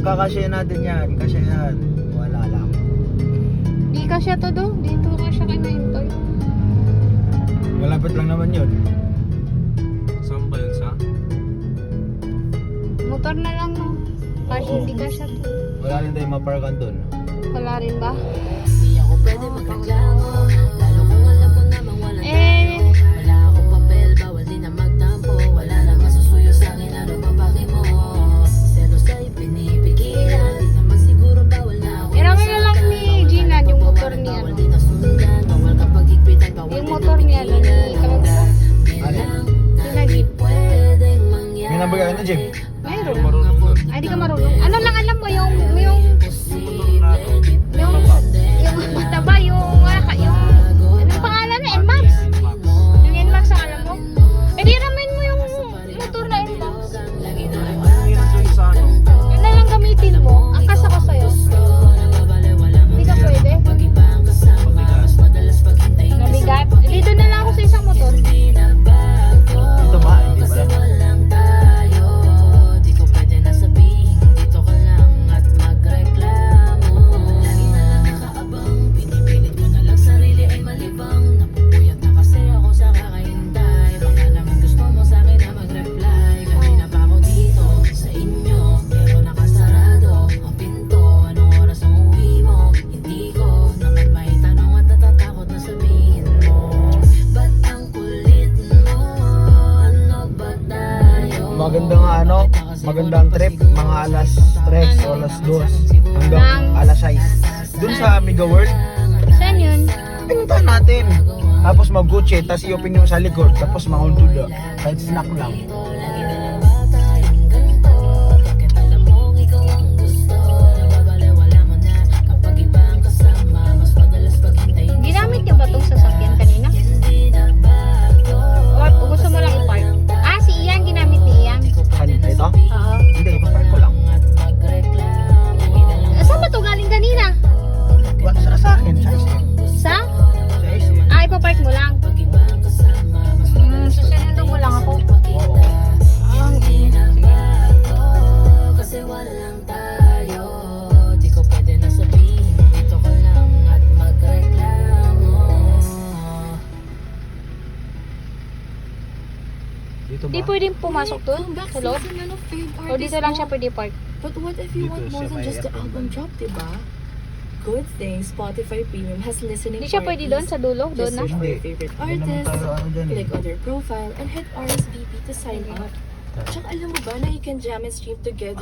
Pagkakasya natin yan, kasya yan. Wala lang. Di kasya to do. Dito kasya kay Mentoy. Malapit lang naman yun. Saan ba yun sa? Motor na lang no. Kasi Oo. hindi kasya to. Wala rin tayo maparkan dun. Wala rin ba? Di ako pwede magreklamo, lalo kung alam mo namang walang Eh, wala akong papel, bawal din na magtampo. Wala na masusuyo sa'kin, ano papaki mo? Selos ay pinipigilan, di naman siguro bawal na ako. iramin na lang ni Gina yung motor niya. Bawal din na sundan, bawal kapag higpitan, bawal Yung din motor niya ni Kamag mo. Ano? Sina Jeep. pwedeng mangyari. May nabagay na, Jim? Mayroon. Marunong nun. Ay, di ka marunong. Ano lang alam mo yung mataba, yung anong pangalan na? NMAX. Yung NMAX ang alam mo? Eh, di ramin mo yung motor na NMAX. Ano yun dun sa ano? Yun na lang gamitin mo. Akas ako sa'yo. Hindi ka pwede. Nabigat. Eh, dito na lang ako sa isang motor. Dito ba? Hindi ba? Maganda nga ano, magandang trip, mga alas 3 o alas 2 hanggang alas 6. Dun sa Amiga World, Saan yun? pinuntahan natin. Tapos mag-Gucci, tapos i-open yung sa likod, tapos makuntuda. Kahit snack lang. Ginamit niyo ba itong sasakyan kanina? O gusto mo lang i-park? Ah, si Ian. Ginamit ni Ian. Kanina ito? Oo. Hindi, ipapark ko lang. Saan ba ito galing kanina? Sa akin, sa SM. Sa? Sa SM. Ah, ipapark mo lang. Susunod mo lang ako. Oo. Kasi walang tayo, di ko pwede na sabihin, dito ka lang at magreklamo. Dito ba? Di pwedeng pumasok doon sa loob? O dito lang siya pwede park? But what if you Dito want more sa than may just the aircon album ba? drop, diba? Good thing Spotify Premium has listening Di siya pwede doon sa dulo? Doon Just na? search for your Hindi. favorite Hindi naman artist, tayo ano dyan eh. click on their profile, and hit RSVP to sign up. Tsaka alam mo ba na you can jam and stream together